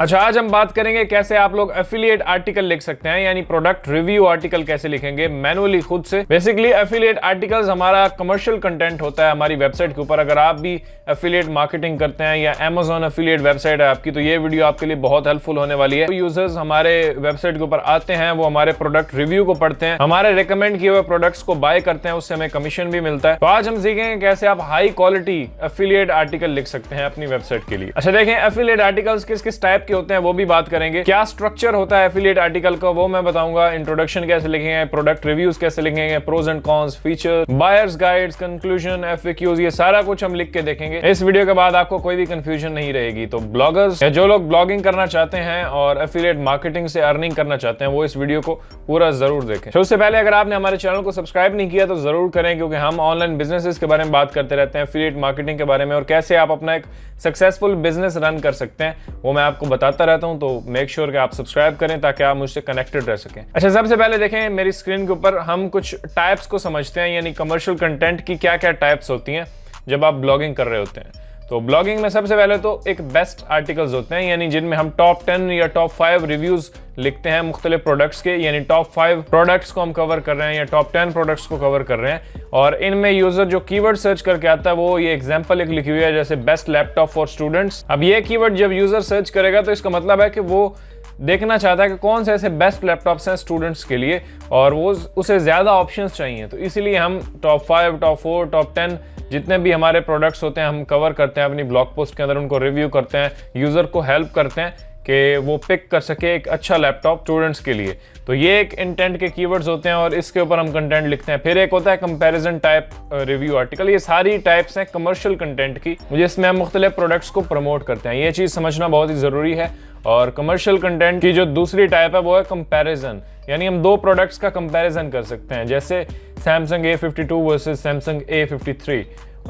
अच्छा, आज हम बात करेंगे कैसे आप लोग एफिलिएट आर्टिकल लिख सकते हैं, यानी प्रोडक्ट रिव्यू आर्टिकल कैसे लिखेंगे मैनुअली खुद से। बेसिकली एफिलिएट आर्टिकल्स हमारा कमर्शियल कंटेंट होता है हमारी वेबसाइट के ऊपर। अगर आप भी एफिलिएट मार्केटिंग करते हैं या Amazon एफिलिएट वेबसाइट है आपकी, तो ये वीडियो आपके लिए बहुत हेल्पफुल होने वाली है। यूजर्स हमारे वेबसाइट के ऊपर आते हैं, वो हमारे प्रोडक्ट रिव्यू को पढ़ते हैं, हमारे रिकमेंड किए हुए प्रोडक्ट्स को बाय करते हैं, उससे हमें कमीशन भी मिलता है। तो आज हम सीखेंगे कैसे आप हाई क्वालिटी एफिलिएट आर्टिकल लिख सकते हैं अपनी वेबसाइट के लिए। अच्छा देखें, एफिलिएट आर्टिकल्स किस किस टाइप के होते हैं वो भी बात करेंगे। क्या स्ट्रक्चर होता है एफिलिएट आर्टिकल का वो मैं बताऊंगा। इंट्रोडक्शन कैसे लिखेंगे, प्रोडक्ट रिव्यूज कैसे लिखेंगे, pros and cons, feature, buyers guides, conclusion, FAQs, ये सारा कुछ हम लिख के देखेंगे। इस वीडियो के बाद आपको कोई भी कंफ्यूजन नहीं रहेगी। तो ब्लॉगर्स या जो लोग ब्लॉगिंग करना चाहते हैं और एफिलिएट मार्केटिंग से अर्निंग करना चाहते हैं वो इस वीडियो को पूरा जरूर देखें। तो उससे पहले अगर आपने हमारे चैनल को सब्सक्राइब नहीं किया तो जरूर करें, क्योंकि हम ऑनलाइन बिजनेसेस के बारे में बात करते रहते हैं, एफिलिएट मार्केटिंग के बारे में और कैसे आप अपना एक सक्सेसफुल बिजनेस रन कर सकते हैं वो मैं आपको बताता रहता हूं। तो मेक श्योर कि आप सब्सक्राइब करें ताकि आप मुझसे कनेक्टेड रह सकें। अच्छा, सबसे पहले देखें मेरी स्क्रीन के ऊपर हम कुछ टाइप्स को समझते हैं, यानी कमर्शियल कंटेंट की क्या क्या टाइप्स होती हैं जब आप ब्लॉगिंग कर रहे होते हैं। तो ब्लॉगिंग में सबसे पहले तो एक बेस्ट आर्टिकल्स होते हैं, यानी जिनमें हम टॉप 10 या टॉप 5 रिव्यूज लिखते हैं मुख्तलिफ प्रोडक्ट्स के, यानी टॉप 5 प्रोडक्ट्स को हम कवर कर रहे हैं या टॉप 10 प्रोडक्ट्स को कवर कर रहे हैं। और इनमें यूजर जो कीवर्ड सर्च करके आता है वो ये एग्जांपल एक लिखी हुई है, जैसे बेस्ट लैपटॉप फॉर स्टूडेंट्स। अब ये कीवर्ड जब यूजर सर्च करेगा तो इसका मतलब है कि वो देखना चाहता है कि कौन से ऐसे बेस्ट लैपटॉप्स हैं स्टूडेंट्स के लिए और वो उसे ज्यादा ऑप्शंस चाहिए। तो इसीलिए हम टॉप 5, टॉप 4, टॉप 10 जितने भी हमारे प्रोडक्ट्स होते हैं हम कवर करते हैं अपनी ब्लॉग पोस्ट के अंदर, उनको रिव्यू करते हैं, यूजर को हेल्प करते हैं कि वो पिक कर सके एक अच्छा लैपटॉप स्टूडेंट्स के लिए। तो ये एक इंटेंट के कीवर्ड्स होते हैं और इसके ऊपर हम कंटेंट लिखते हैं। फिर एक होता है कंपैरिजन टाइप रिव्यू आर्टिकल। ये सारी टाइप्स हैं कमर्शियल कंटेंट की, जिसमें हम मुख्तलिफ प्रोडक्ट्स को प्रमोट करते हैं। ये चीज़ समझना बहुत ही ज़रूरी है। और कमर्शियल कंटेंट की जो दूसरी टाइप है वो है कंपैरिजन, यानी हम दो प्रोडक्ट्स का कंपैरिजन कर सकते हैं, जैसे Samsung A52 versus Samsung A53।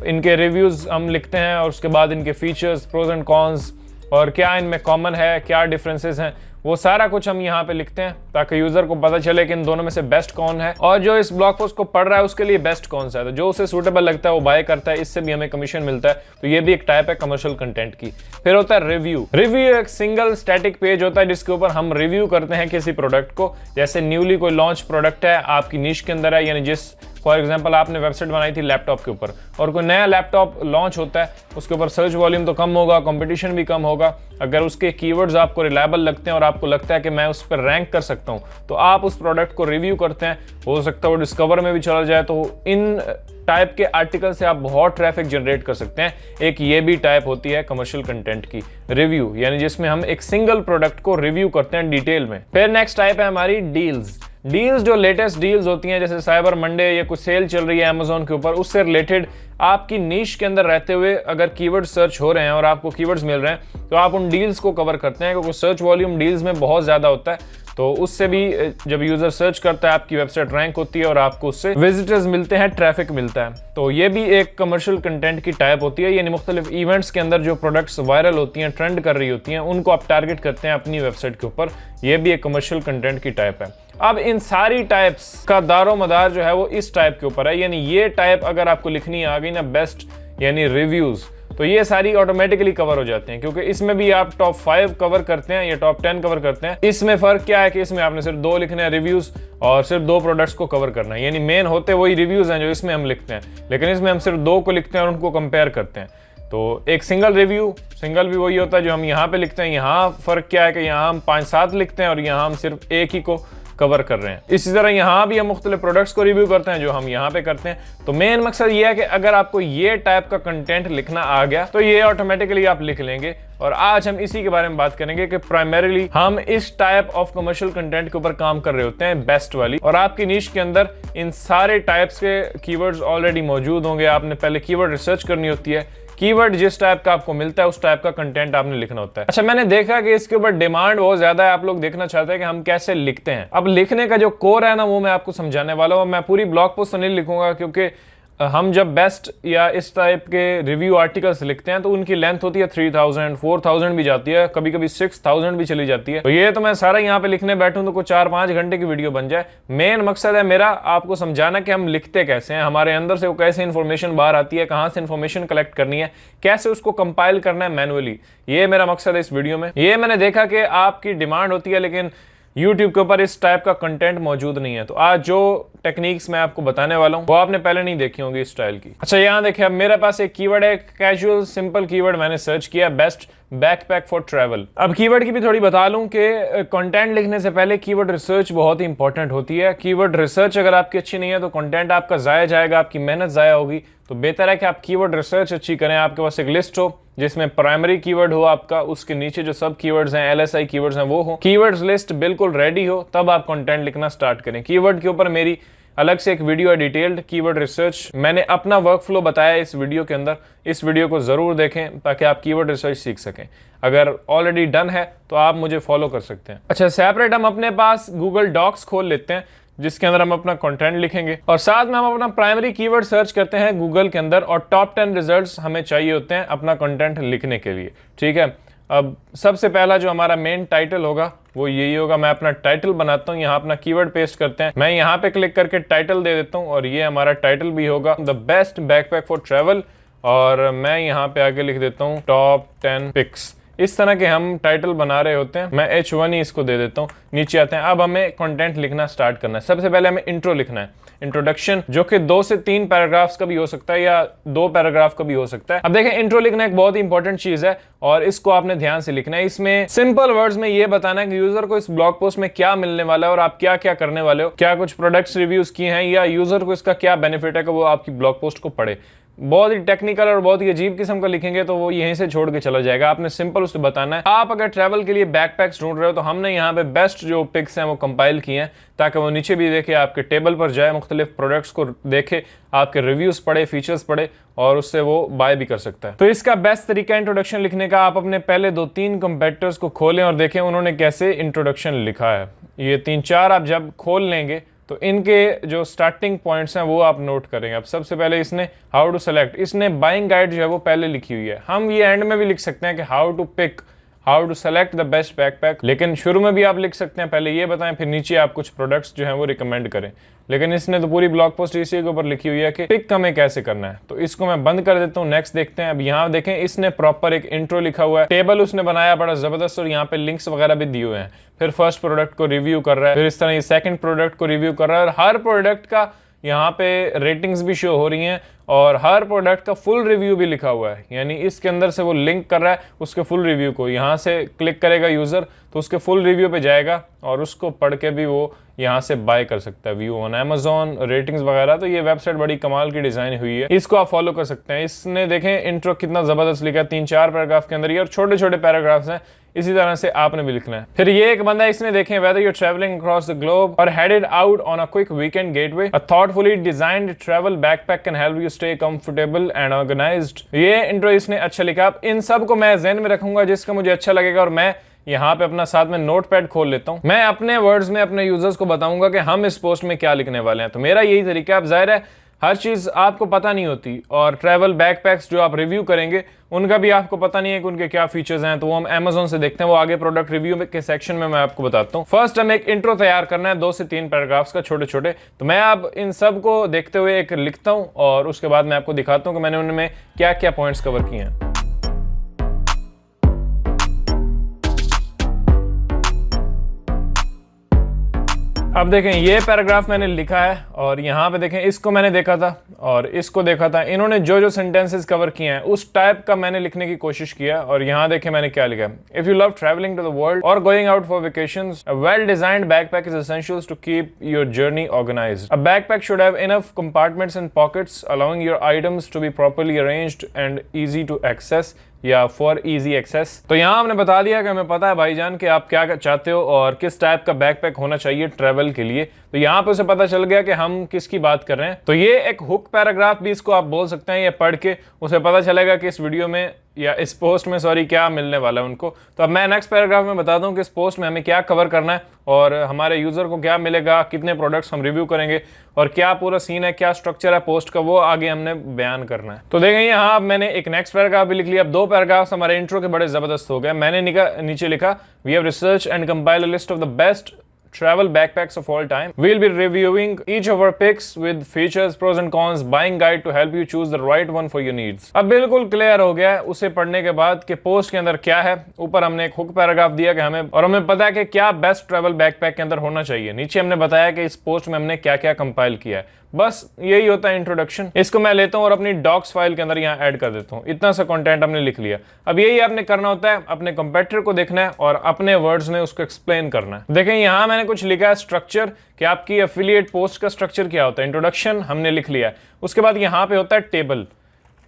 इनके रिव्यूज़ हम लिखते हैं और उसके बाद इनके फीचर्स, प्रोज एंड कॉन्स और क्या इनमें कॉमन है, क्या डिफरेंसेस हैं, वो सारा कुछ हम यहाँ पे लिखते हैं ताकि यूजर को पता चले कि इन दोनों में से बेस्ट कौन है और जो इस ब्लॉग पोस्ट को पढ़ रहा है उसके लिए बेस्ट कौन सा है। तो जो उसे सूटेबल लगता है वो बाय करता है, इससे भी हमें कमीशन मिलता है। तो ये भी एक टाइप है कमर्शियल कंटेंट की। फिर होता है रिव्यू। रिव्यू एक सिंगल स्टैटिक पेज होता है जिसके ऊपर हम रिव्यू करते हैं किसी प्रोडक्ट को। जैसे न्यूली कोई लॉन्च प्रोडक्ट है, आपकी नीश के अंदर है, यानी जिस फॉर एग्जाम्पल आपने वेबसाइट बनाई थी लैपटॉप के ऊपर और कोई नया लैपटॉप लॉन्च होता है, उसके ऊपर सर्च वॉल्यूम तो कम होगा, कंपटीशन भी कम होगा। अगर उसके कीवर्ड्स आपको रिलायबल लगते हैं और आपको लगता है कि मैं उस पर रैंक कर सकता हूं, तो आप उस प्रोडक्ट को रिव्यू करते हैं। हो सकता है वो डिस्कवर में भी चला जाए। तो इन टाइप के आर्टिकल से आप बहुत ट्रैफिक जनरेट कर सकते हैं। एक ये भी टाइप होती है कमर्शियल कंटेंट की, रिव्यू, यानी जिसमें हम एक सिंगल प्रोडक्ट को रिव्यू करते हैं डिटेल में। फिर नेक्स्ट टाइप है हमारी डील्स। डील्स जो लेटेस्ट डील्स होती हैं, जैसे साइबर मंडे या कुछ सेल चल रही है Amazon के ऊपर, उससे रिलेटेड आपकी नीश के अंदर रहते हुए अगर कीवर्ड सर्च हो रहे हैं और आपको कीवर्ड्स मिल रहे हैं तो आप उन डील्स को कवर करते हैं, क्योंकि सर्च वॉल्यूम डील्स में बहुत ज्यादा होता है। तो उससे भी जब यूजर सर्च करता है आपकी वेबसाइट रैंक होती है और आपको उससे विजिटर्स मिलते हैं, ट्रैफिक मिलता है। तो ये भी एक कमर्शियल कंटेंट की टाइप होती है, यानी मुख्तलिफ इवेंट्स के अंदर जो प्रोडक्ट्स वायरल होती हैं, ट्रेंड कर रही होती हैं, उनको आप टारगेट करते हैं अपनी वेबसाइट के ऊपर। ये भी एक कमर्शियल कंटेंट की टाइप है। अब इन सारी टाइप्स का दारो मदार जो है वो इस टाइप के ऊपर है, यानी ये टाइप अगर आपको लिखनी आ गई ना, बेस्ट यानी रिव्यूज, तो ये सारी ऑटोमेटिकली कवर हो जाते हैं, क्योंकि इसमें भी आप टॉप 5 कवर करते हैं या टॉप 10 कवर करते हैं। इसमें फर्क क्या है कि इसमें आपने सिर्फ 2 लिखने हैं रिव्यूज और सिर्फ 2 प्रोडक्ट्स को कवर करना है, यानी मेन होते वही रिव्यूज हैं जो इसमें हम लिखते हैं, लेकिन इसमें हम सिर्फ 2 को लिखते हैं और उनको कंपेयर करते हैं। तो एक सिंगल रिव्यू, सिंगल भी वही होता है जो हम यहाँ पे लिखते हैं। यहाँ फर्क क्या है कि यहाँ हम 5-7 लिखते हैं और यहाँ हम सिर्फ एक ही को कवर कर रहे हैं। इसी तरह यहाँ भी हम मुख्तलिफ प्रोडक्ट्स को रिव्यू करते हैं जो हम यहाँ पे करते हैं। तो मेन मकसद ये है कि अगर आपको ये टाइप का कंटेंट लिखना आ गया तो ये ऑटोमेटिकली आप लिख लेंगे। और आज हम इसी के बारे में बात करेंगे कि प्राइमरीली हम इस टाइप ऑफ कमर्शियल कंटेंट के ऊपर काम कर रहे होते हैं, बेस्ट वाली। और आपकी नीश के अंदर इन सारे टाइप्स के कीवर्ड्स ऑलरेडी मौजूद होंगे। आपने पहले कीवर्ड रिसर्च करनी होती है, कीवर्ड जिस टाइप का आपको मिलता है उस टाइप का कंटेंट आपने लिखना होता है। अच्छा, मैंने देखा कि इसके ऊपर डिमांड बहुत ज्यादा है, आप लोग देखना चाहते हैं कि हम कैसे लिखते हैं। अब लिखने का जो कोर है ना वो मैं आपको समझाने वाला हूँ। मैं पूरी ब्लॉग पोस्ट तो नहीं लिखूंगा, क्योंकि हम जब बेस्ट या इस टाइप के रिव्यू आर्टिकल्स लिखते हैं तो उनकी लेंथ होती है 3000, 4000 भी जाती है, कभी कभी 6000 भी चली जाती है। तो ये तो मैं सारा यहाँ पे लिखने बैठूं तो कुछ 4-5 घंटे की वीडियो बन जाए। मेन मकसद है मेरा आपको समझाना कि हम लिखते कैसे हैं, हमारे अंदर से वो कैसे इन्फॉर्मेशन बाहर आती है, कहाँ से इन्फॉर्मेशन कलेक्ट करनी है, कैसे उसको कंपाइल करना है मैनुअली। ये मेरा मकसद है इस वीडियो में। ये मैंने देखा कि आपकी डिमांड होती है लेकिन YouTube के ऊपर इस टाइप का कंटेंट मौजूद नहीं है। तो आज जो टेक्निक्स मैं आपको बताने वाला हूँ वो आपने पहले नहीं देखी होंगी इस स्टाइल की। अच्छा, यहाँ देखिए, अब मेरे पास एक कीवर्ड है, कैजुअल सिंपल कीवर्ड मैंने सर्च किया, बेस्ट बैकपैक फॉर ट्रैवल। अब कीवर्ड की भी थोड़ी बता लूं कि कंटेंट लिखने से पहले कीवर्ड रिसर्च बहुत ही इंपॉर्टेंट होती है। कीवर्ड रिसर्च अगर आपकी अच्छी नहीं है तो कंटेंट आपका जाया जाएगा, आपकी मेहनत जाया होगी। तो बेहतर है कि आप कीवर्ड रिसर्च अच्छी करें, आपके पास एक लिस्ट हो जिसमें प्राइमरी कीवर्ड हो आपका, उसके नीचे जो सब कीवर्ड्स हैं, LSI कीवर्ड्स हैं वो हो, कीवर्ड्स लिस्ट बिल्कुल रेडी हो, तब आप कंटेंट लिखना स्टार्ट करें। कीवर्ड के ऊपर मेरी अलग से एक वीडियो है डिटेल्ड कीवर्ड रिसर्च, मैंने अपना वर्क फ्लो बताया इस वीडियो के अंदर। इस वीडियो को जरूर देखें ताकि आप कीवर्ड रिसर्च सीख सकें। अगर ऑलरेडी डन है तो आप मुझे फॉलो कर सकते हैं। अच्छा, सेपरेट हम अपने पास गूगल डॉक्स खोल लेते हैं जिसके अंदर हम अपना कंटेंट लिखेंगे और साथ में हम अपना प्राइमरी कीवर्ड सर्च करते हैं गूगल के अंदर और टॉप 10 रिजल्ट्स हमें चाहिए होते हैं अपना कंटेंट लिखने के लिए। ठीक है, अब सबसे पहला जो हमारा मेन टाइटल होगा वो यही होगा। मैं अपना टाइटल बनाता हूँ, यहाँ अपना कीवर्ड पेस्ट करते हैं, मैं यहाँ पे क्लिक करके टाइटल दे देता हूँ और ये हमारा टाइटल भी होगा the best backpack for travel, और मैं यहाँ पे आगे लिख देता हूँ टॉप 10 पिक्स। इस तरह के हम टाइटल बना रहे होते हैं, मैं H1 ही इसको दे देता हूँ। नीचे आते हैं, अब हमें कंटेंट लिखना स्टार्ट करना है। सबसे पहले हमें इंट्रो लिखना है, इंट्रोडक्शन, जो कि 2 से 3 पैराग्राफ्स का भी हो सकता है या 2 पैराग्राफ का भी हो सकता है। अब देखें, इंट्रो लिखना एक बहुत ही इंपॉर्टेंट चीज है और इसको आपने ध्यान से लिखना है। इसमें सिंपल वर्ड्स में ये बताना है कि यूजर को इस ब्लॉग पोस्ट में क्या मिलने वाला है और आप क्या क्या करने वाले हो, क्या कुछ प्रोडक्ट्स रिव्यूज किए हैं या यूजर को इसका क्या बेनिफिट है कि वो आपकी ब्लॉग पोस्ट को पढ़े। बहुत ही टेक्निकल और बहुत ही अजीब किस्म का लिखेंगे तो वो यहीं से छोड़ के चला जाएगा। आपने सिंपल उसे बताना है। आप अगर ट्रैवल के लिए बैकपैक्स ढूंढ रहे हो तो हमने यहाँ पे बेस्ट जो पिक्स हैं वो कंपाइल किए हैं ताकि वो नीचे भी देखे, आपके टेबल पर जाए, मुख्तलिफ प्रोडक्ट्स को देखे, आपके रिव्यूज पढ़े, फीचर्स पढ़े और उससे वो बाय भी कर सकता है। तो इसका बेस्ट तरीका इंट्रोडक्शन लिखने का, आप अपने पहले 2-3 कंपेटिटर्स को खोलें और देखें उन्होंने कैसे इंट्रोडक्शन लिखा है। ये 3-4 आप जब खोल लेंगे तो इनके जो स्टार्टिंग पॉइंट्स हैं वो आप नोट करेंगे। अब सबसे पहले इसने हाउ टू सेलेक्ट, इसने बाइंग गाइड जो है वो पहले लिखी हुई है। हम ये एंड में भी लिख सकते हैं कि how to pick, how to select the best backpack, लेकिन शुरू में भी आप लिख सकते हैं, पहले ये बताएं फिर नीचे आप कुछ प्रोडक्ट्स जो हैं वो रिकमेंड करें। लेकिन इसने तो पूरी ब्लॉग पोस्ट इसी के ऊपर लिखी हुई है कि पिक हमें कैसे करना है। तो इसको मैं बंद कर देता हूँ, नेक्स्ट देखते हैं। अब यहाँ देखें, इसने प्रॉपर एक इंट्रो लिखा हुआ है, टेबल उसने बनाया बड़ा जबरदस्त और यहाँ पे लिंक्स वगैरह भी दिए हुए हैं। फिर फर्स्ट प्रोडक्ट को रिव्यू कर रहा है, फिर इस तरह ये सेकंड प्रोडक्ट को रिव्यू कर रहा है और हर प्रोडक्ट का यहाँ पे रेटिंग्स भी शो हो रही हैं और हर प्रोडक्ट का फुल रिव्यू भी लिखा हुआ है। यानी इसके अंदर से वो लिंक कर रहा है उसके फुल रिव्यू को, यहाँ से क्लिक करेगा यूजर तो उसके फुल रिव्यू पे जाएगा और उसको पढ़ के भी वो यहाँ से बाय कर सकता है। व्यू ऑन Amazon, रेटिंग्स वगैरह। तो ये वेबसाइट बड़ी कमाल की डिजाइन हुई है, इसको आप फॉलो कर सकते हैं। इसने देखें इंट्रो कितना जबरदस्त लिखा है, 3-4 पैराग्राफ के अंदर ये, और छोटे छोटे पैराग्राफ्स हैं, इसी तरह से आपने भी लिखना है। फिर ये एक बंदा, इसने देखें whether you travelling across the globe और headed out on a quick weekend getaway, a thoughtfully designed travel backpack can help you stay comfortable and organised. ये इंट्रो इसने अच्छा लिखा। अब इन सब को मैं ज़हन में रखूंगा जिसका मुझे अच्छा लगेगा और मैं यहाँ पे अपना साथ में नोटपैड खोल लेता हूँ। मैं अपने वर्ड्स में अपने यूजर्स को बताऊंगा कि हम इस पोस्ट में क्या लिखने वाले हैं। तो मेरा यही तरीका है। अब जाहिर है हर चीज आपको पता नहीं होती और ट्रैवल बैकपैक्स जो आप रिव्यू करेंगे उनका भी आपको पता नहीं है कि उनके क्या फीचर्स हैं। तो वो हम Amazon से देखते हैं, वो आगे प्रोडक्ट रिव्यू के सेक्शन में मैं आपको बताता हूँ। फर्स्ट हमें एक इंट्रो तैयार करना है 2 से 3 पैराग्राफ्स का, छोटे छोटे। तो मैं अब इन सब को देखते हुए एक लिखता हूँ और उसके बाद मैं आपको दिखाता हूँ कि मैंने उनमें क्या क्या पॉइंट्स कवर किए हैं। अब देखें, ये पैराग्राफ मैंने लिखा है और यहाँ पे देखें, इसको मैंने देखा था और इसको देखा था। इन्होंने जो जो सेंटेंसेस कवर किए हैं उस टाइप का मैंने लिखने की कोशिश किया और यहाँ देखें मैंने क्या लिखा है। If you love travelling to the world और going out for vacations, a well designed backpack is essential to keep your journey organised. A backpack should have enough compartments and pockets allowing your items to be properly arranged and easy to access या for easy access. तो यहाँ हमने बता दिया कि हमें पता है भाईजान कि आप क्या चाहते हो और किस टाइप का बैकपैक होना चाहिए ट्रैवल के लिए। तो यहाँ पे उसे पता चल गया कि हम किसकी बात कर रहे हैं। तो ये एक हुक पैराग्राफ भी इसको आप बोल सकते हैं, ये पढ़ के उसे पता चलेगा कि इस वीडियो में या इस पोस्ट में सॉरी क्या मिलने वाला है उनको। तो अब मैं नेक्स्ट पैराग्राफ में बताता हूँ कि इस पोस्ट में हमें क्या कवर करना है और हमारे यूज़र को क्या मिलेगा, कितने प्रोडक्ट्स हम रिव्यू करेंगे और क्या पूरा सीन है, क्या स्ट्रक्चर है पोस्ट का, वो आगे हमने बयान करना है। तो देखें यहाँ अब मैंने एक नेक्स्ट पैराग्राफ भी लिख लिया। अब 2 पैराग्राफ्स हमारे इंट्रो के बड़े ज़बरदस्त हो गए। मैंने नीचे लिखा we have research and compile a list of the best travel backpacks of all time. We'll be reviewing each of our picks with features, pros and cons, buying guide to help you choose the right one for your needs. अब बिल्कुल clear हो गया है उसे पढ़ने के बाद कि पोस्ट के अंदर क्या है। ऊपर हमने एक हुक पैराग्राफ दिया कि हमें पता है कि क्या बेस्ट ट्रैवल बैकपैक के अंदर होना चाहिए। नीचे हमने बताया कि इस पोस्ट में हमने क्या क्या कंपाइल किया है। बस यही होता है इंट्रोडक्शन। इसको मैं लेता हूं और अपनी डॉक्स फाइल के अंदर यहाँ ऐड कर देता हूँ। इतना सा कंटेंट हमने लिख लिया। अब यही आपने करना होता है, अपने कंपेटिटर को देखना है और अपने वर्ड्स में उसको एक्सप्लेन करना है। देखें यहाँ मैंने कुछ लिखा है स्ट्रक्चर, कि आपकी एफिलिएट पोस्ट का स्ट्रक्चर क्या होता है। इंट्रोडक्शन हमने लिख लिया है। उसके बाद यहाँ पे होता है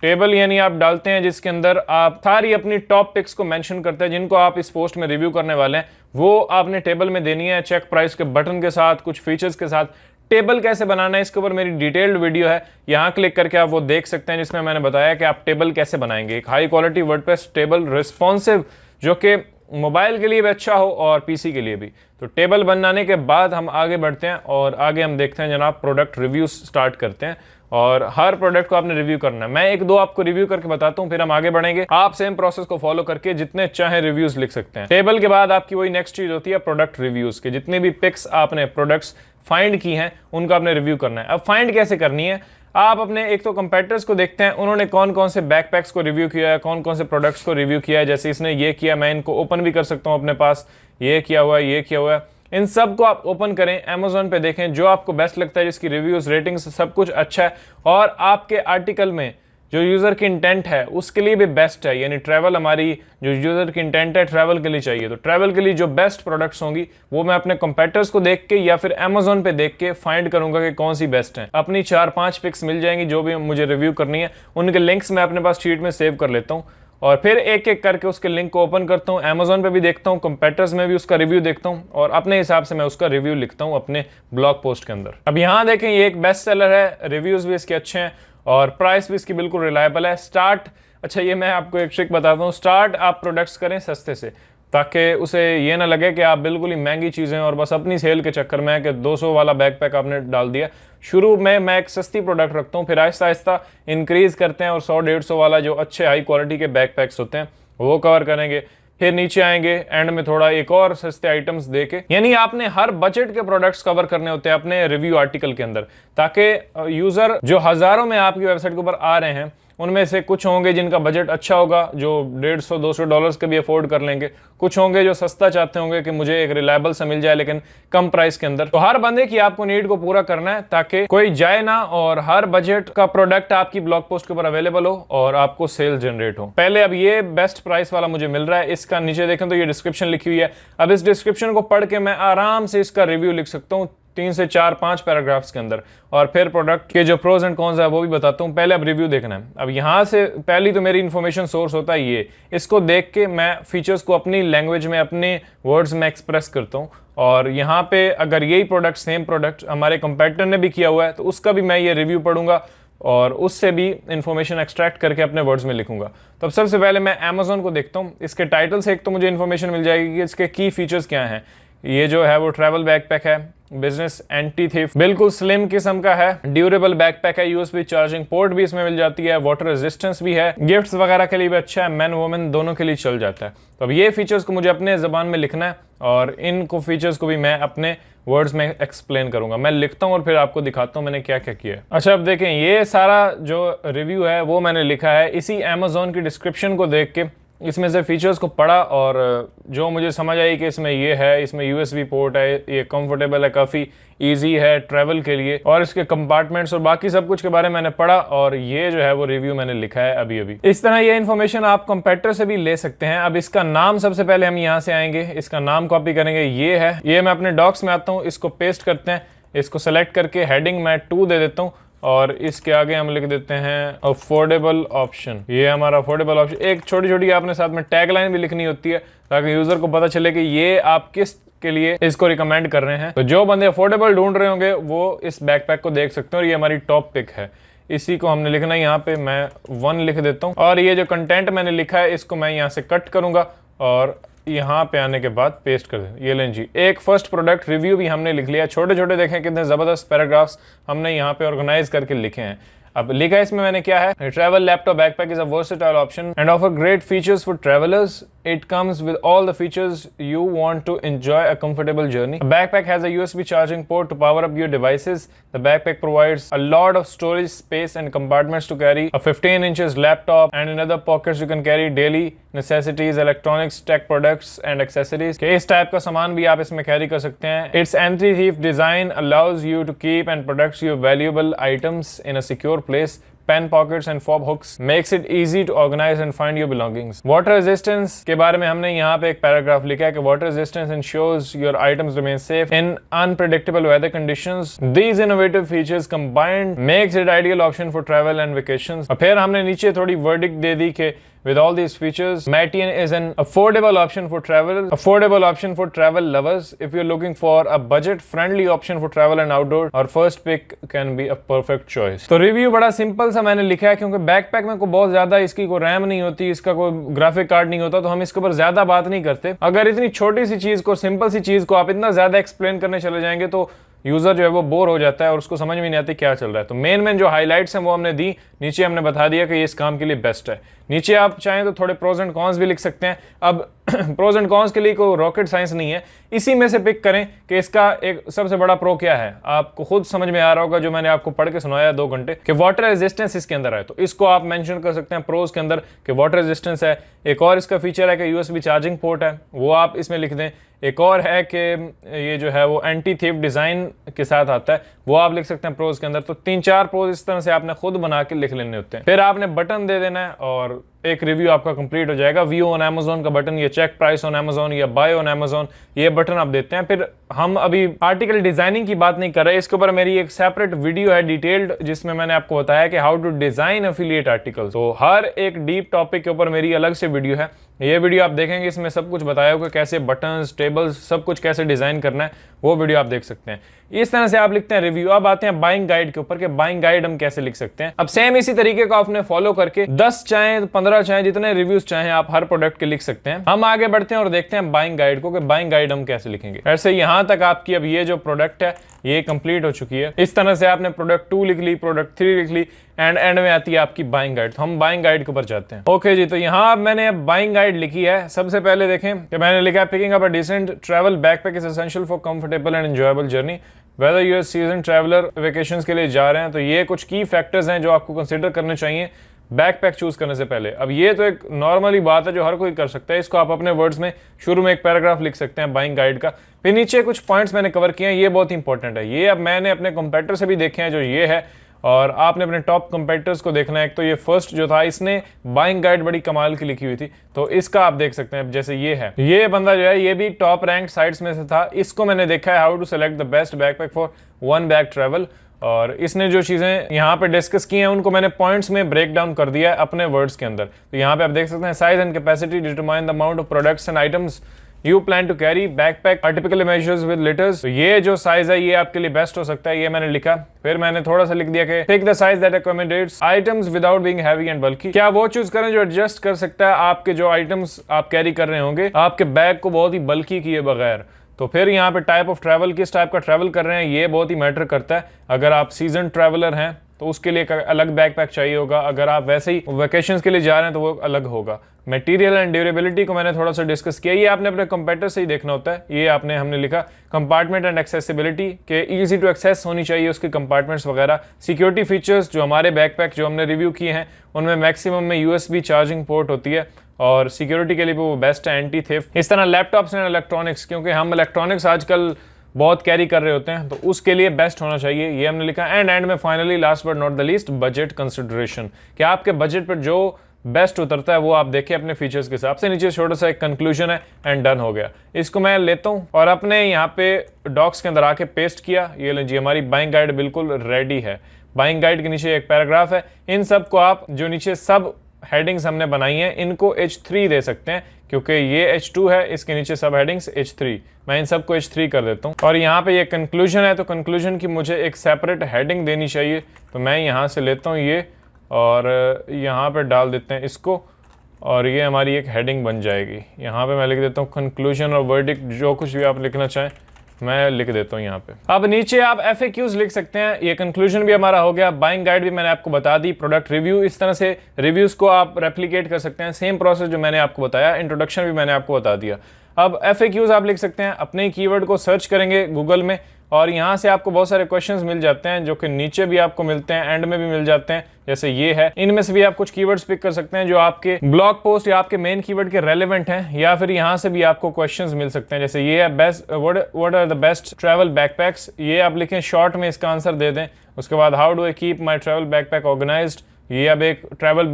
टेबल यानी आप डालते हैं जिसके अंदर आप सारी अपनी टॉप पिक्स को मेंशन करते हैं जिनको आप इस पोस्ट में रिव्यू करने वाले हैं, वो आपने टेबल में देनी है चेक प्राइस के बटन के साथ, कुछ फीचर्स के साथ। टेबल कैसे बनाना है इसके ऊपर मेरी डिटेल्ड वीडियो है, यहाँ क्लिक करके आप वो देख सकते हैं, जिसमें मैंने बताया कि आप टेबल कैसे बनाएंगे। एक high quality WordPress table responsive जो कि मोबाइल के लिए भी अच्छा हो और पीसी के लिए भी। तो टेबल बनाने के बाद हम आगे बढ़ते हैं और आगे हम देखते हैं जनाब प्रोडक्ट रिव्यू स्टार्ट करते हैं और हर प्रोडक्ट को आपने रिव्यू करना है। मैं 1-2 आपको रिव्यू करके बताता हूँ, फिर हम आगे बढ़ेंगे। आप सेम प्रोसेस को फॉलो करके जितने चाहे रिव्यूज लिख सकते हैं। टेबल के बाद आपकी वही नेक्स्ट चीज होती है प्रोडक्ट रिव्यूज के। जितने भी पिक्स आपने प्रोडक्ट्स फाइंड की हैं उनका आपने रिव्यू करना है। अब फाइंड कैसे करनी है, आप अपने एक तो कंपेटिटर्स को देखते हैं उन्होंने कौन कौन से बैकपैक्स को रिव्यू किया है, कौन कौन से प्रोडक्ट्स को रिव्यू किया है। जैसे इसने ये किया, मैं इनको ओपन भी कर सकता हूँ अपने पास, ये किया हुआ है, ये किया हुआ है। इन सब को आप ओपन करें, अमेज़न पे देखें जो आपको बेस्ट लगता है, जिसकी रिव्यूज रेटिंग्स सब कुछ अच्छा है और आपके आर्टिकल में जो यूज़र की इंटेंट है उसके लिए भी बेस्ट है। यानी ट्रैवल, हमारी जो यूज़र की इंटेंट है ट्रैवल के लिए चाहिए, तो ट्रैवल के लिए जो बेस्ट प्रोडक्ट्स होंगी वो मैं अपने कंपेटिटर्स को देख के या फिर अमेज़न पे देख के फाइंड करूंगा कि कौन सी बेस्ट है। अपनी 4-5 पिक्स मिल जाएंगी जो भी मुझे रिव्यू करनी है, उनके लिंक्स मैं अपने पास शीट में सेव कर लेता हूँ और फिर एक एक करके उसके लिंक को ओपन करता हूँ। अमेज़न पे भी देखता हूँ, कंपेटिटर्स में भी उसका रिव्यू देखता हूँ और अपने हिसाब से मैं उसका रिव्यू लिखता हूँ अपने ब्लॉग पोस्ट के अंदर। अब यहाँ देखें ये एक बेस्ट सेलर है, रिव्यूज भी इसके अच्छे हैं और प्राइस भी इसकी बिल्कुल रिलायबल है। अच्छा ये मैं आपको एक ट्रिक बताता हूँ, स्टार्ट आप प्रोडक्ट्स करें सस्ते से, ताकि उसे ये ना लगे कि आप बिल्कुल ही महंगी चीज़ें और बस अपनी सेल के चक्कर में है कि 200 वाला बैकपैक आपने डाल दिया। शुरू में मैं एक सस्ती प्रोडक्ट रखता हूँ, फिर आहिस्ता आहिस्ता इंक्रीज करते हैं और 100-150 वाला जो अच्छे हाई क्वालिटी के बैकपैक्स होते हैं वो कवर करेंगे। फिर नीचे आएंगे एंड में थोड़ा एक और सस्ते आइटम्स देके, यानी आपने हर बजट के प्रोडक्ट्स कवर करने होते हैं अपने रिव्यू आर्टिकल के अंदर, ताकि यूजर जो हजारों में आपकी वेबसाइट के ऊपर आ रहे हैं उनमें से कुछ होंगे जिनका बजट अच्छा होगा जो $150-200 के भी अफोर्ड कर लेंगे, कुछ होंगे जो सस्ता चाहते होंगे कि मुझे एक रिलायबल सा मिल जाए लेकिन कम प्राइस के अंदर। तो हर बंदे की आपको नीड को पूरा करना है ताकि कोई जाए ना और हर बजट का प्रोडक्ट आपकी ब्लॉग पोस्ट के ऊपर अवेलेबल हो और आपको सेल जनरेट हो। पहले अब ये बेस्ट प्राइस वाला मुझे मिल रहा है, इसका नीचे देखें तो ये डिस्क्रिप्शन लिखी हुई है। अब इस डिस्क्रिप्शन को पढ़ के मैं आराम से इसका रिव्यू लिख सकता हूँ 3 से 4-5 पैराग्राफ्स के अंदर और फिर प्रोडक्ट के जो प्रोज एंड कॉन्स है वो भी बताता हूँ। पहले अब रिव्यू देखना है। अब यहाँ से पहली तो मेरी इन्फॉर्मेशन सोर्स होता है ये, इसको देख के मैं फीचर्स को अपनी लैंग्वेज में अपने वर्ड्स में एक्सप्रेस करता हूँ और यहाँ पे अगर यही प्रोडक्ट सेम प्रोडक्ट हमारे कंपेटिटर ने भी किया हुआ है तो उसका भी मैं ये रिव्यू पढ़ूंगा और उससे भी इंफॉर्मेशन एक्सट्रैक्ट करके अपने वर्ड्स में लिखूंगा। तो अब सबसे पहले मैं अमेज़न को देखता हूँ। इसके टाइटल से एक तो मुझे इन्फॉर्मेशन मिल जाएगी कि इसके की फीचर्स क्या हैं। ये जो है वो ट्रैवल बैकपैक है, बिजनेस एंटी थीफ, बिल्कुल स्लिम किस्म का है, ड्यूरेबल बैकपैक है, यूएसबी चार्जिंग पोर्ट भी इसमें मिल जाती है, वाटर रेजिस्टेंस भी है, गिफ्ट्स वगैरह के लिए भी अच्छा है, मैन वुमेन दोनों के लिए चल जाता है। तो अब ये फीचर्स को मुझे अपने ज़बान में लिखना है और इनको फीचर्स को भी मैं अपने वर्ड्स में एक्सप्लेन करूंगा। मैं लिखता हूं और फिर आपको दिखाता हूं मैंने क्या क्या किया है। अच्छा अब देखें ये सारा जो रिव्यू है वो मैंने लिखा है इसी अमेज़न की डिस्क्रिप्शन को देख के, इसमें से फीचर्स को पढ़ा और जो मुझे समझ आई कि इसमें ये है, इसमें यूएसबी पोर्ट है, ये कंफर्टेबल है, काफ़ी इजी है ट्रैवल के लिए और इसके कंपार्टमेंट्स और बाकी सब कुछ के बारे में मैंने पढ़ा और ये जो है वो रिव्यू मैंने लिखा है अभी अभी। इस तरह ये इन्फॉर्मेशन आप कंपेटिटर से भी ले सकते हैं। अब इसका नाम सबसे पहले हम यहाँ से आएंगे, इसका नाम कॉपी करेंगे, ये है, ये मैं अपने डॉक्स में आता हूँ, इसको पेस्ट करते हैं, इसको सेलेक्ट करके हेडिंग मैं 2 दे देता हूँ और इसके आगे हम लिख देते हैं अफोर्डेबल ऑप्शन। ये हमारा अफोर्डेबल ऑप्शन। एक छोटी छोटी आपने साथ में टैगलाइन भी लिखनी होती है ताकि यूजर को पता चले कि ये आप किस के लिए इसको रिकमेंड कर रहे हैं। तो जो बंदे अफोर्डेबल ढूंढ रहे होंगे वो इस बैकपैक को देख सकते हैं और ये हमारी टॉप पिक है। इसी को हमने लिखना है। यहाँ पे मैं 1 लिख देता हूँ और ये जो कंटेंट मैंने लिखा है इसको मैं यहाँ से कट करूंगा और यहाँ पे आने के बाद पेस्ट कर दें। ये लें जी, एक फर्स्ट प्रोडक्ट रिव्यू भी हमने लिख लिया। छोटे छोटे देखें कितने ज़बरदस्त पैराग्राफ्स हमने यहाँ पे ऑर्गेनाइज करके लिखे हैं। अब लिखा है इसमें मैंने क्या है, travel laptop backpack is a versatile option and offer great features for travellers. It comes with all the features you want to enjoy a comfortable journey. The backpack has a USB charging port to power up your devices. The backpack provides a lot of storage space and compartments to carry a 15 inches laptop, and in other pockets you can carry daily necessities, electronics, tech products and accessories. कि इस type का सामान भी आप इसमें carry कर सकते हैं. Its anti-thief design allows you to keep and protect your valuable items in a secure place. Pen pockets and fob hooks makes it easy to organize and find your belongings. Water resistance के बारे में हमने यहाँ पे एक paragraph लिखा है कि water resistance ensures your items remain safe in unpredictable weather conditions. These innovative features combined makes it ideal option for travel and vacations. और फिर हमने नीचे थोड़ी verdict दे दी कि with all these features, Mateen is an affordable option for travel lovers. If you're looking for a budget-friendly option for travel and outdoor, our first pick can be a perfect choice. तो review बड़ा simple सा मैंने लिखा है क्योंकि backpack में कोई बहुत ज्यादा इसकी कोई रैम नहीं होती, इसका कोई ग्राफिक कार्ड नहीं होता, तो हम इसके ऊपर ज्यादा बात नहीं करते। अगर इतनी छोटी सी चीज को, सिंपल सी चीज को आप इतना ज्यादा एक्सप्लेन करने चले जाएंगे तो यूजर जो है वो बोर हो जाता है और उसको समझ में नहीं आती क्या चल रहा है। तो मेन जो हाइलाइट्स हैं वो हमने दी, नीचे हमने बता दिया कि ये इस काम के लिए बेस्ट है। नीचे आप चाहें तो थोड़े प्रोज एंड कॉन्स भी लिख सकते हैं। अब प्रोज एंड कॉन्स के लिए कोई रॉकेट साइंस नहीं है, इसी में से पिक करें कि इसका एक सबसे बड़ा प्रो क्या है। आपको खुद समझ में आ रहा होगा जो मैंने आपको पढ़ के सुनाया 2 घंटे कि वाटर रेजिस्टेंस इसके अंदर है, तो इसको आप मेंशन कर सकते हैं प्रोज के अंदर कि वाटर रेजिस्टेंस है। एक और इसका फीचर है कि यूएसबी चार्जिंग पोर्ट है, वो आप इसमें लिख दें। एक और है कि ये जो है वो एंटी थीफ डिजाइन के साथ आता है, वो आप लिख सकते हैं प्रोज के अंदर। तो 3-4 प्रोज इस तरह से आपने खुद बना के लिख लेने होते हैं। फिर आपने बटन दे देना है और एक रिव्यू आपका कंप्लीट हो जाएगा। व्यू ऑन अमेज़न का बटन, ये चेक प्राइस ऑन अमेज़न या बाय ऑन अमेज़न, ये बटन आप देते हैं। फिर हम अभी आर्टिकल डिजाइनिंग की बात नहीं कर रहे, इसके ऊपर मेरी एक सेपरेट वीडियो है डिटेल्ड, जिसमें मैंने आपको बताया कि how to design affiliate article. तो हर एक डीप टॉपिक के ऊपर मेरी अलग से वीडियो है, ये वीडियो आप देखेंगे, इसमें सब कुछ बताया होगा कैसे बटन्स, टेबल्स, सब कुछ कैसे डिजाइन करना है, वो वीडियो आप देख सकते हैं। इस तरह से आप लिखते हैं रिव्यू। अब आते हैं बाइंग गाइड के ऊपर कि बाइंग गाइड हम कैसे लिख सकते हैं। अब सेम इसी तरीके को आपने फॉलो करके 10 चाहे 15 चाहे जितने रिव्यूज चाहे आप हर प्रोडक्ट के लिख सकते हैं। हम आगे बढ़ते हैं और देखते हैं बाइंग गाइड को कि बाइंग गाइड हम कैसे लिखेंगे। ऐसे यहां तक आपकी अब ये जो प्रोडक्ट है ये कंप्लीट हो चुकी है। इस तरह से आपने प्रोडक्ट 2 लिख ली, प्रोडक्ट 3 लिख ली, एंड में आती है आपकी बाइंग गाइड। तो हम बाइंग गाइड के ऊपर जाते हैं। ओके जी, तो यहाँ मैंने बाइंग गाइड लिखी है। सबसे पहले देखें कि मैंने लिखा है picking up a decent travel backpack is essential for comfortable and enjoyable journey whether you are season traveller vacations के लिए जा रहे हैं। तो ये कुछ की फैक्टर्स हैं जो आपको कंसिडर करने चाहिए बैकपैक चूज करने से पहले। अब ये तो एक नॉर्मली बात है जो हर कोई कर सकता है, इसको आप अपने वर्ड्स में शुरू में एक पैराग्राफ लिख सकते हैं बाइंग गाइड का। फिर नीचे कुछ पॉइंट्स मैंने कवर किए हैं, ये बहुत इंपॉर्टेंट है। ये अब मैंने अपने कंपेटिटर से भी देखे हैं जो ये है, और आपने अपने टॉप कंपेटिटर्स को देखना है। एक तो ये फर्स्ट जो था इसने बाइंग गाइड बड़ी कमाल की लिखी हुई थी, तो इसका आप देख सकते हैं। जैसे ये है, ये बंदा जो है ये भी टॉप रैंक साइट्स में से था। इसको मैंने देखा है how to select the best backpack for 1 bag travel, और इसने जो चीजें यहाँ पे डिस्कस की हैं उनको मैंने पॉइंट्स में ब्रेक डाउन कर दिया है अपने वर्ड्स के अंदर। तो यहाँ पे आप देख सकते हैं size and capacity determine the amount of products and items you plan to carry, backpack are typical measures with litres. तो ये जो साइज है ये आपके लिए बेस्ट हो सकता है, ये मैंने लिखा। फिर मैंने थोड़ा सा लिख दिया कि pick the size that accommodates items without being heavy and bulky. क्या वो चूज करें जो एडजस्ट कर सकता है आपके जो आइटम्स आप कैरी कर रहे होंगे, आपके बैग को बहुत ही बल्की किए बगैर। तो फिर यहाँ पे टाइप ऑफ ट्रैवल, किस टाइप का ट्रैवल कर रहे हैं, ये बहुत ही मैटर करता है। अगर आप सीजन ट्रैवलर हैं तो उसके लिए अलग बैकपैक चाहिए होगा, अगर आप वैसे ही वेकेशंस के लिए जा रहे हैं तो वो अलग होगा। मटेरियल एंड ड्यूरेबिलिटी को मैंने थोड़ा सा डिस्कस किया, ये आपने अपने कंपेटिटर से ही देखना होता है। ये हमने लिखा कंपार्टमेंट एंड एक्सेसिबिलिटी के इजी टू एक्सेस होनी चाहिए उसके कंपार्टमेंट्स वगैरह। सिक्योरिटी फीचर्स जो हमारे बैकपैक जो हमने रिव्यू किए हैं उनमें मैक्सिमम में यूएसबी चार्जिंग पोर्ट होती है और सिक्योरिटी के लिए भी वो बेस्ट है, एंटी थेफ्ट। इस तरह लैपटॉप्स एंड इलेक्ट्रॉनिक्स, क्योंकि हम इलेक्ट्रॉनिक्स आजकल बहुत कैरी कर रहे होते हैं तो उसके लिए बेस्ट होना चाहिए, ये हमने लिखा। एंड में finally last but not the least budget consideration, कि आपके बजट पर जो बेस्ट उतरता है वो आप देखें अपने फीचर्स के हिसाब से। नीचे छोटा सा एक कंक्लूजन है एंड डन हो गया। इसको मैं लेता हूँ और अपने यहाँ पे डॉक्स के अंदर आके पेस्ट किया। ये लीजिए हमारी बाइंग गाइड बिल्कुल रेडी है। बाइंग गाइड के नीचे एक पैराग्राफ है, इन सब को आप जो नीचे सब हेडिंग्स हमने बनाई हैं इनको H3 दे सकते हैं, क्योंकि ये H2 है, इसके नीचे सब हेडिंग्स H3। मैं इन सबको H3 कर देता हूँ। और यहाँ पे ये कंक्लूजन है, तो कंक्लूजन की मुझे एक सेपरेट हेडिंग देनी चाहिए, तो मैं यहाँ से लेता हूँ ये और यहाँ पे डाल देते हैं इसको, और ये हमारी एक हेडिंग बन जाएगी। यहाँ पे मैं लिख देता हूँ कंक्लूजन और वर्डिक्ट, जो कुछ भी आप लिखना चाहें मैं लिख देता हूँ यहाँ पे। अब नीचे आप FAQs लिख सकते हैं। ये कंक्लूजन भी हमारा हो गया, बाइंग गाइड भी मैंने आपको बता दी, प्रोडक्ट रिव्यू, इस तरह से रिव्यूज को आप रेप्लिकेट कर सकते हैं, सेम प्रोसेस जो मैंने आपको बताया। इंट्रोडक्शन भी मैंने आपको बता दिया। अब FAQs आप लिख सकते हैं, अपने कीवर्ड को सर्च करेंगे गूगल में और यहाँ से आपको बहुत सारे क्वेश्चंस मिल जाते हैं, जो कि नीचे भी आपको मिलते हैं, एंड में भी मिल जाते हैं, जैसे ये है। इनमें से भी आप कुछ कीवर्ड्स पिक कर सकते हैं जो आपके ब्लॉग पोस्ट या आपके मेन कीवर्ड के रेलेवेंट हैं, या फिर यहाँ से भी आपको क्वेश्चंस मिल सकते हैं, जैसे ये है best what are the best travel backpacks. ये आप लिखें, शॉर्ट में इसका आंसर दे दें। उसके बाद how do I keep my travel backpack organised, ये अब एक ट्रैवल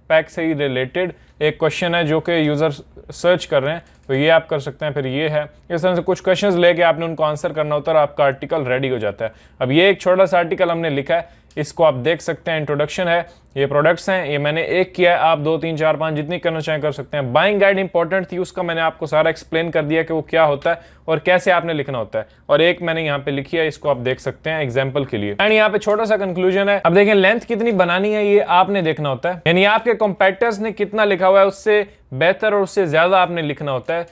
पैक से ही रिलेटेड एक क्वेश्चन है जो कि यूजर सर्च कर रहे हैं, तो ये आप कर सकते हैं। फिर ये है, इस तरह से कुछ क्वेश्चंस लेके आपने उनको आंसर करना होता है और आपका आर्टिकल रेडी हो जाता है। अब ये एक छोटा सा आर्टिकल हमने लिखा है, इसको आप देख सकते हैं। इंट्रोडक्शन है, ये प्रोडक्ट्स हैं, ये मैंने एक किया है, आप 2 3 4 5 जितनी करना चाहें कर सकते हैं। बाइंग गाइड इंपॉर्टेंट थी, उसका मैंने आपको सारा एक्सप्लेन कर दिया कि वो क्या होता है और कैसे आपने लिखना होता है, और एक मैंने यहाँ पे लिखी है, इसको आप देख सकते हैं एग्जाम्पल के लिए। एंड यहाँ पे छोटा सा कंक्लूजन है। अब देखें, लेंथ कितनी बनानी है ये आपने देखना होता है, यानी आपके कॉम्पिटिटर्स ने कितना लिखा हुआ है उससे बेहतर और उससे ज्यादा आपने लिखना होता है।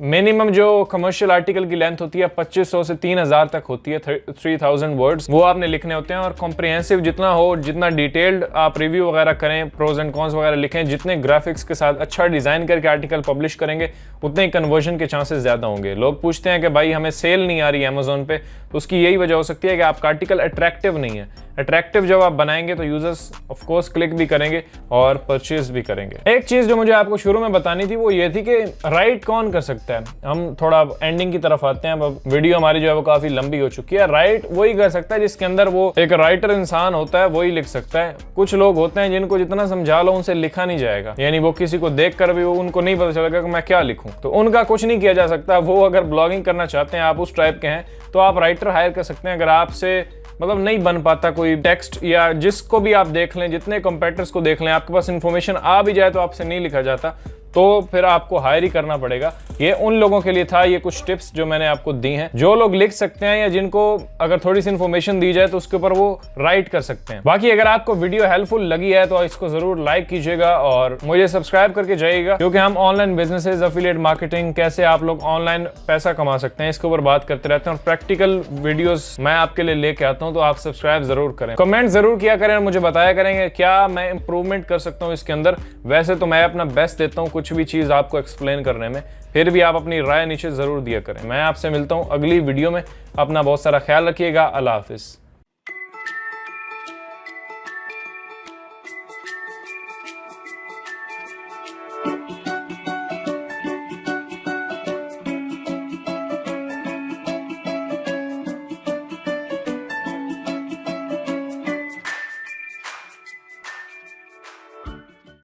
मिनिमम जो कमर्शियल आर्टिकल की लेंथ होती है 2500 से 3000 तक होती है, 3000 वर्ड्स, वो आपने लिखने होते हैं। और कॉम्प्रिहेंसिव जितना हो, जितना डिटेल्ड आप रिव्यू वगैरह करें, प्रोज एंड कॉन्स वगैरह लिखें, जितने ग्राफिक्स के साथ अच्छा डिजाइन करके आर्टिकल पब्लिश करेंगे, उतने ही कन्वर्जन के चांसेस ज्यादा होंगे। लोग पूछते हैं कि भाई हमें सेल नहीं आ रही है अमेजोन पे, तो उसकी यही वजह हो सकती है कि आपका आर्टिकल अट्रैक्टिव नहीं है। अट्रैक्टिव जब आप बनाएंगे तो यूजर्स ऑफ कोर्स क्लिक भी करेंगे और परचेज भी करेंगे। एक चीज जो मुझे आपको शुरू में बतानी थी वो ये थी कि राइट कौन कर सकता है। हम थोड़ा एंडिंग की तरफ आते हैं, अब वीडियो हमारी जो है वो काफी लंबी हो चुकी है। राइट वही कर सकता है जिसके अंदर वो एक राइटर इंसान होता है, वही लिख सकता है। कुछ लोग होते हैं जिनको जितना समझा लो उनसे लिखा नहीं जाएगा, यानी वो किसी को देख कर भी उनको नहीं पता चलेगा कि मैं क्या लिखूं, तो उनका कुछ नहीं किया जा सकता। वो अगर ब्लॉगिंग करना चाहते हैं, आप उस टाइप के हैं, तो आप राइटर हायर कर सकते हैं। अगर आपसे मतलब नहीं बन पाता कोई टेक्स्ट, या जिसको भी आप देख लें, जितने कंपेटिटर्स को देख लें, आपके पास इंफॉर्मेशन आ भी जाए तो आपसे नहीं लिखा जाता, तो फिर आपको हायर ही करना पड़ेगा। ये उन लोगों के लिए था, ये कुछ टिप्स जो मैंने आपको दी हैं। जो लोग लिख सकते हैं या जिनको अगर थोड़ी सी इन्फॉर्मेशन दी जाए तो उसके ऊपर वो राइट कर सकते हैं। बाकी अगर आपको वीडियो हेल्पफुल लगी है तो इसको जरूर लाइक कीजिएगा और मुझे सब्सक्राइब करके जाइएगा, क्योंकि हम ऑनलाइन बिजनेसेस, एफिलिएट मार्केटिंग, कैसे आप लोग ऑनलाइन पैसा कमा सकते हैं, इसके ऊपर बात करते रहते हैं और प्रैक्टिकल वीडियोस मैं आपके लिए लेके आता हूं। तो आप सब्सक्राइब जरूर करें, कमेंट जरूर किया करें और मुझे बताया करेंगे क्या मैं इंप्रूवमेंट कर सकता हूं इसके अंदर। वैसे तो मैं अपना बेस्ट देता हूं कुछ भी चीज आपको एक्सप्लेन करने में, फिर भी आप अपनी राय नीचे जरूर दिया करें। मैं आपसे मिलता हूं अगली वीडियो में। अपना बहुत सारा ख्याल रखिएगा। अल्लाह हाफिज।